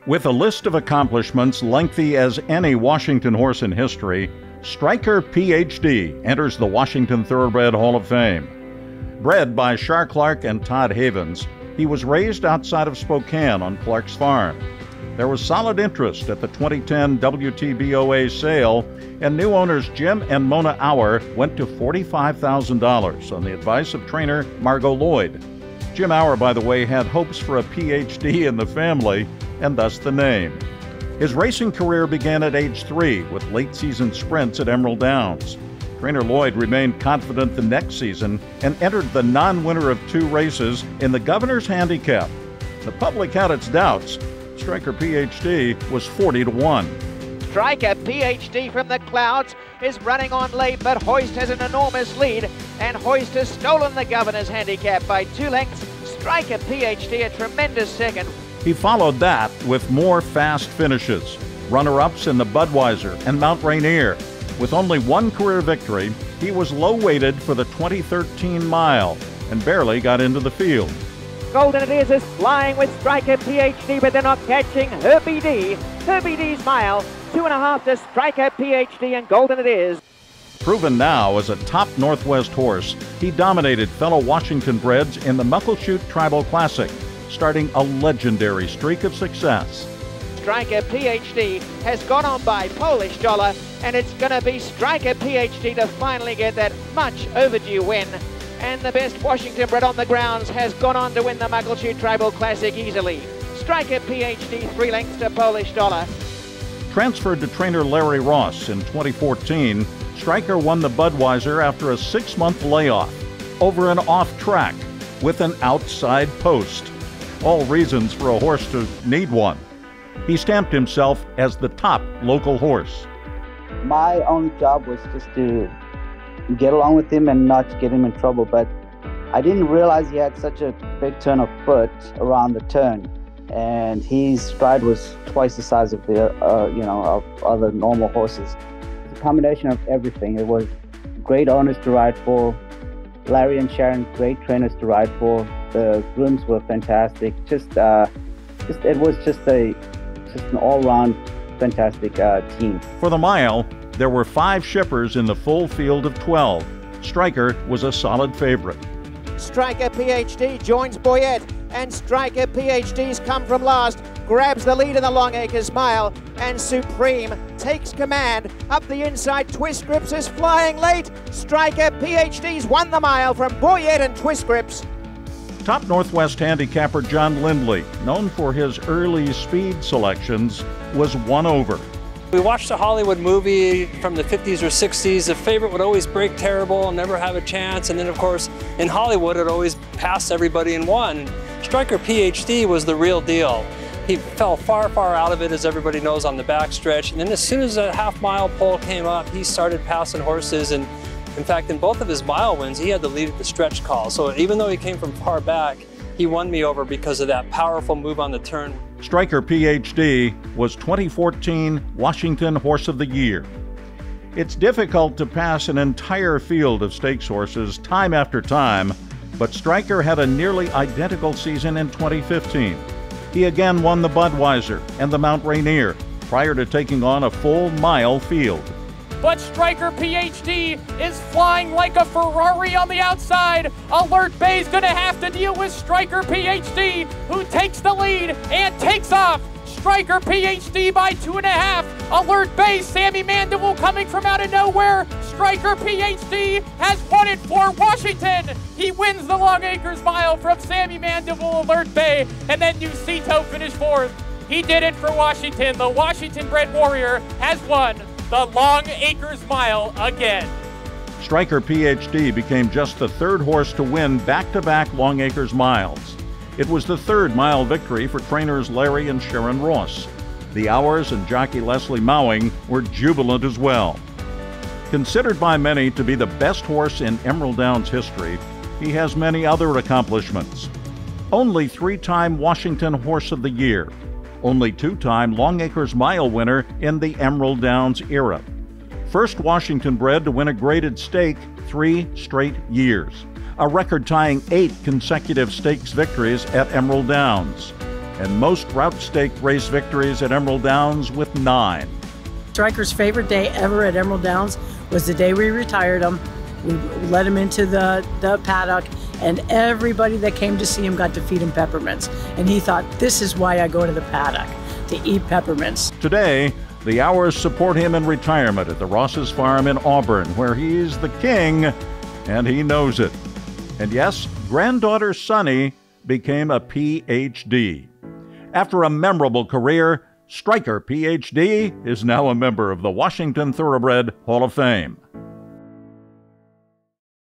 With a list of accomplishments lengthy as any Washington horse in history, Stryker Ph.D. enters the Washington Thoroughbred Hall of Fame. Bred by Char Clark and Todd Havens, he was raised outside of Spokane on Clark's farm. There was solid interest at the 2010 WTBOA sale, and new owners Jim and Mona Auer went to $45,000 on the advice of trainer Margot Lloyd. Jim Auer, by the way, had hopes for a Ph.D. in the family, and thus the name. His racing career began at age 3 with late-season sprints at Emerald Downs. Trainer Lloyd remained confident the next season and entered the non-winner of 2 races in the Governor's Handicap. The public had its doubts. Stryker Ph.D. was 40-1. Stryker Ph.D. from the clouds is running on late, but Hoist has an enormous lead, and Hoist has stolen the Governor's Handicap by 2 lengths. Stryker Ph.D. a tremendous second. He followed that with more fast finishes, runner-ups in the Budweiser and Mount Rainier. With only 1 career victory, he was low-weighted for the 2013 mile and barely got into the field. Golden It is flying with Stryker Ph.D., but they're not catching Herbie D. Herbie D's mile, 2.5 to Stryker Ph.D. and Golden It is. Proven now as a top Northwest horse, he dominated fellow Washington breds in the Muckleshoot Tribal Classic, starting a legendary streak of success. Stryker Ph.D. has gone on by Polish Dollar, and it's going to be Stryker Ph.D. to finally get that much overdue win. And the best Washington bred on the grounds has gone on to win the Muckleshoot Tribal Classic easily. Stryker Ph.D. 3 lengths to Polish Dollar. Transferred to trainer Larry Ross in 2014, Stryker won the Budweiser after a 6-month layoff over an off-track with an outside post. All reasons for a horse to need one. He stamped himself as the top local horse. My only job was just to get along with him and not get him in trouble, but I didn't realize he had such a big turn of foot around the turn, and his stride was twice the size of the of other normal horses. It's a combination of everything. It was great owners to ride for, Larry and Sharon, great trainers to ride for. The grooms were fantastic. It was just an all-round fantastic team. For the mile, there were 5 shippers in the full field of 12. Stryker was a solid favorite. Stryker Ph.D. joins Boyette, and Stryker Ph.D.'s come from last, grabs the lead in the Long Acres mile, and Supreme takes command. Up the inside, Twist Grips is flying late. Stryker Ph.D.'s won the mile from Boyette and Twist Grips. Top Northwest handicapper John Lindley, known for his early speed selections, was won over. We watched a Hollywood movie from the 50s or 60s. The favorite would always break terrible, never have a chance, and then of course in Hollywood it always passed everybody and won. Stryker Ph.D. was the real deal. He fell far out of it, as everybody knows, on the backstretch, and then as soon as a half-mile pole came up, he started passing horses, and in fact, in both of his mile wins, he had the lead at the stretch call. So even though he came from far back, he won me over because of that powerful move on the turn. Stryker Ph.D. was 2014 Washington Horse of the Year. It's difficult to pass an entire field of stakes horses time after time, but Stryker had a nearly identical season in 2015. He again won the Budweiser and the Mount Rainier prior to taking on a full mile field. But Stryker Ph.D. is flying like a Ferrari on the outside. Alert Bay's gonna have to deal with Stryker Ph.D., who takes the lead and takes off. Stryker Ph.D. by 2.5. Alert Bay, Sammy Mandeville coming from out of nowhere. Stryker Ph.D. has won it for Washington. He wins the Long Acres mile from Sammy Mandeville, Alert Bay, and then Nucito finished 4th. He did it for Washington. The Washington-bred warrior has won the Long Acres mile again. Stryker Ph.D. became just the 3rd horse to win back-to-back Long Acres miles. It was the 3rd mile victory for trainers Larry and Sharon Ross. The Auers and jockey Leslie Mowing were jubilant as well. Considered by many to be the best horse in Emerald Downs history, he has many other accomplishments. Only 3-time Washington Horse of the Year. Only 2-time Long Acres mile winner in the Emerald Downs era. First Washington bred to win a graded stake 3 straight years. A record-tying 8 consecutive stakes victories at Emerald Downs. and most route stake race victories at Emerald Downs with 9. Stryker's favorite day ever at Emerald Downs was the day we retired him. We let him into the paddock, and everybody that came to see him got to feed him peppermints. And he thought, this is why I go to the paddock, to eat peppermints. Today, the Hours support him in retirement at the Ross's Farm in Auburn, where he's the king, and he knows it. And yes, granddaughter Sunny became a Ph.D. After a memorable career, Stryker Ph.D. is now a member of the Washington Thoroughbred Hall of Fame.